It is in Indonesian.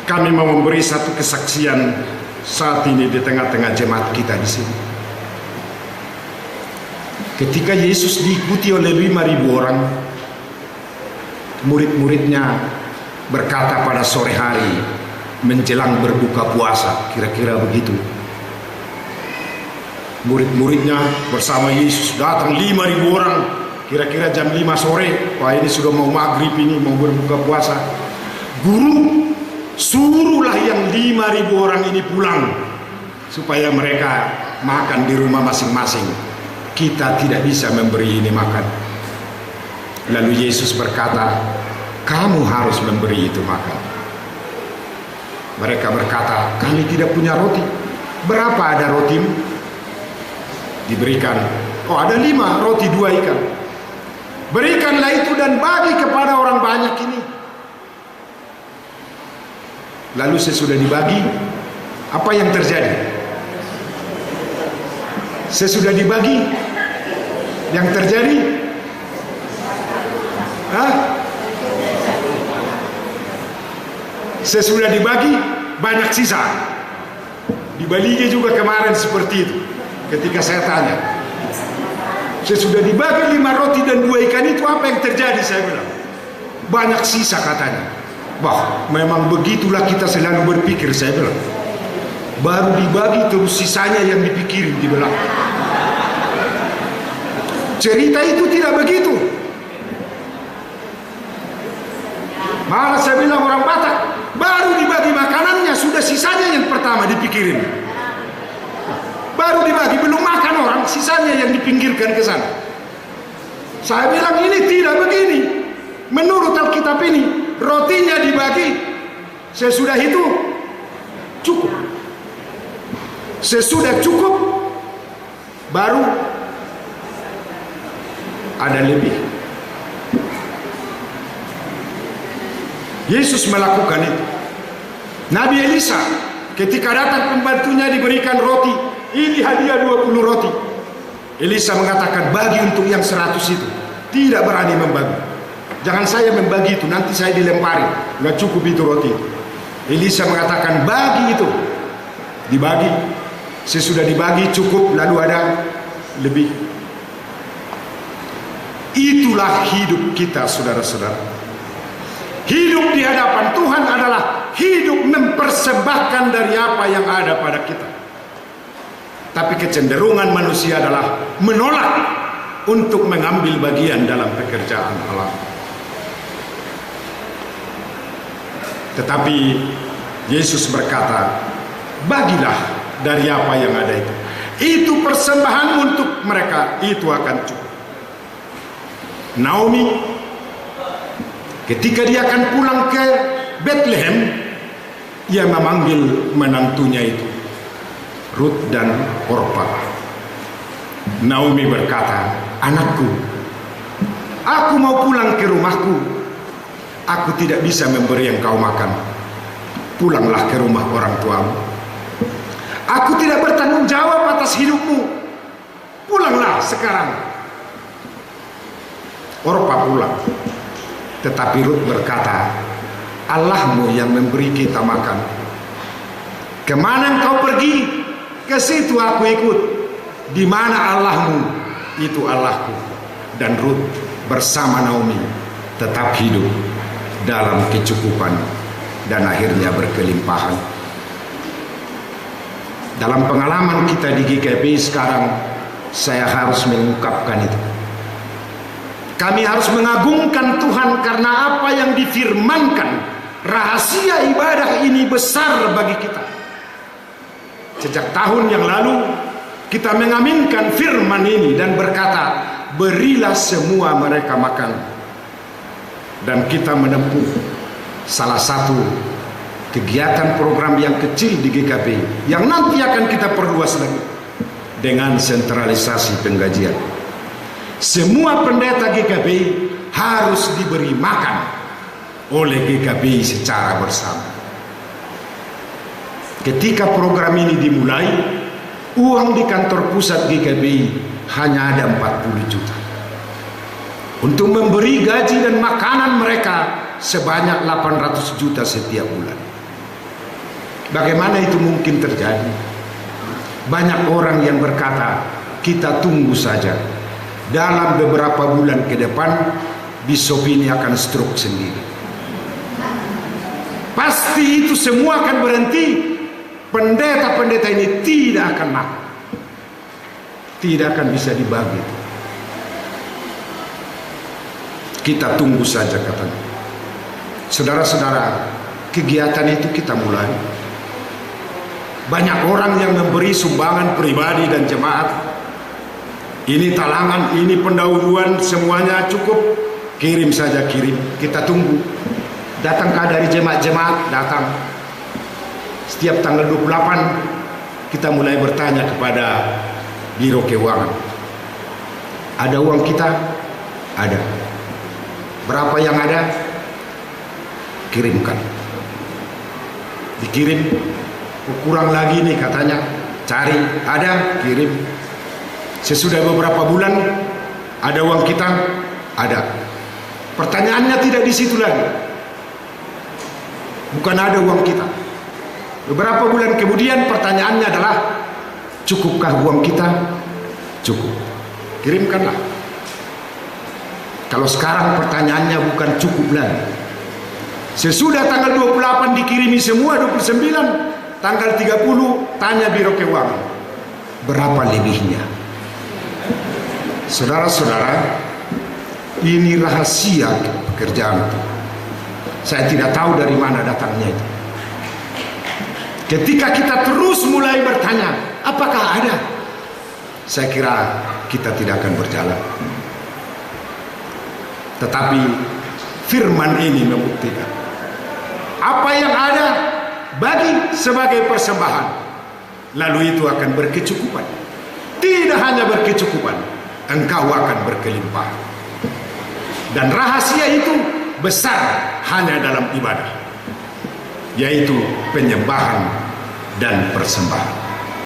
Kami mau memberi satu kesaksian saat ini di tengah-tengah jemaat kita di sini. Ketika Yesus diikuti oleh 5.000 orang, murid-muridnya berkata pada sore hari menjelang berbuka puasa, kira-kira begitu. Murid-muridnya bersama Yesus datang 5.000 orang, kira-kira jam 5 sore. Wah, ini sudah mau maghrib, ini mau berbuka puasa. Guru, suruhlah yang 5.000 orang ini pulang supaya mereka makan di rumah masing-masing. Kita tidak bisa memberi ini makan. Lalu Yesus berkata, kamu harus memberi itu makan. Mereka berkata, kami tidak punya roti. Berapa ada rotimu? Diberikan, oh ada 5 roti 2 ikan. Berikanlah itu dan bagi kepada orang banyak ini. Lalu sesudah dibagi, apa yang terjadi? Sesudah dibagi, yang terjadi? Sesudah dibagi, banyak sisa. Di Bali juga kemarin seperti itu. Ketika saya tanya, sesudah dibagi 5 roti dan 2 ikan itu apa yang terjadi? Saya bilang, banyak sisa katanya. Wah, memang begitulah kita selalu berpikir, saya bilang. Baru dibagi terus sisanya yang dipikirin di belakang. Cerita itu tidak begitu. Malah saya bilang orang Batak, baru dibagi makanannya sudah sisanya yang pertama dipikirin. Baru dibagi, belum makan orang, sisanya yang dipinggirkan ke sana. Saya bilang ini tidak begini. Menurut Alkitab ini, rotinya dibagi, sesudah itu cukup. Sesudah cukup, baru ada lebih. Yesus melakukan itu. Nabi Elisa ketika datang pembantunya diberikan roti, ini hadiah 20 roti. Elisa mengatakan bagi untuk yang 100 itu. Tidak berani membagi. Jangan saya membagi itu, nanti saya dilempari. Nggak cukup itu roti. Elisa mengatakan bagi itu. Dibagi. Sesudah dibagi cukup, lalu ada lebih. Itulah hidup kita, saudara-saudara. Hidup di hadapan Tuhan adalah hidup mempersembahkan dari apa yang ada pada kita. Tapi kecenderungan manusia adalah menolak untuk mengambil bagian dalam pekerjaan Allah. Tetapi Yesus berkata, bagilah dari apa yang ada itu. Itu persembahan untuk mereka, itu akan cukup. Naomi ketika dia akan pulang ke Bethlehem, ia memanggil menantunya itu, Ruth dan Orpa. Naomi berkata, anakku, aku mau pulang ke rumahku. Aku tidak bisa memberi engkau makan. Pulanglah ke rumah orang tuamu. Aku tidak bertanggung jawab atas hidupmu. Pulanglah sekarang. Orpa pulang. Tetapi Ruth berkata, Allahmu yang memberi kita makan. Kemana engkau pergi? Ke situ aku ikut. Di mana Allahmu, itu Allahku. Dan Ruth bersama Naomi tetap hidup dalam kecukupan dan akhirnya berkelimpahan. Dalam pengalaman kita di GKPI sekarang, saya harus mengungkapkan itu. Kami harus mengagungkan Tuhan karena apa yang difirmankan. Rahasia ibadah ini besar bagi kita. Sejak tahun yang lalu kita mengaminkan firman ini dan berkata, berilah semua mereka makan. Dan kita menempuh salah satu kegiatan program yang kecil di GKPI yang nanti akan kita perluas lagi dengan sentralisasi penggajian. Semua pendeta GKPI harus diberi makan oleh GKPI secara bersama. Ketika program ini dimulai, uang di kantor pusat GKPI hanya ada 40 juta untuk memberi gaji dan makanan mereka sebanyak 800 juta setiap bulan. Bagaimana itu mungkin terjadi? Banyak orang yang berkata, kita tunggu saja. Dalam beberapa bulan ke depan, Bishop ini akan stroke sendiri. Pasti itu semua akan berhenti. Pendeta-pendeta ini tidak akan makan. Tidak akan bisa dibagi. Kita tunggu saja katanya. Saudara-saudara, kegiatan itu kita mulai. Banyak orang yang memberi sumbangan pribadi dan jemaat. Ini talangan, ini pendahuluan, semuanya cukup. Kirim saja, kirim. Kita tunggu. Datangkah dari jemaat-jemaat? Datang. Setiap tanggal 28 kita mulai bertanya kepada Biro Keuangan. Ada uang kita? Ada. Berapa yang ada? Kirimkan. Dikirim. Kurang lagi nih katanya. Cari. Ada. Kirim. Sesudah beberapa bulan, ada uang kita? Ada. Pertanyaannya tidak di situ lagi. Bukan ada uang kita. Beberapa bulan kemudian pertanyaannya adalah, cukupkah uang kita? Cukup. Kirimkanlah. Kalau sekarang pertanyaannya bukan cukup lagi. Sesudah tanggal 28 dikirimi semua, 29, tanggal 30 tanya Biro Keuangan, berapa lebihnya? Saudara-saudara, ini rahasia pekerjaan itu. Saya tidak tahu dari mana datangnya itu. Ketika kita terus mulai bertanya, apakah ada? Saya kira kita tidak akan berjalan. Tetapi firman ini membuktikan, apa yang ada bagi sebagai persembahan, lalu itu akan berkecukupan. Tidak hanya berkecukupan, engkau akan berkelimpahan. Dan rahasia itu besar hanya dalam ibadah, yaitu penyembahan dan persembahan.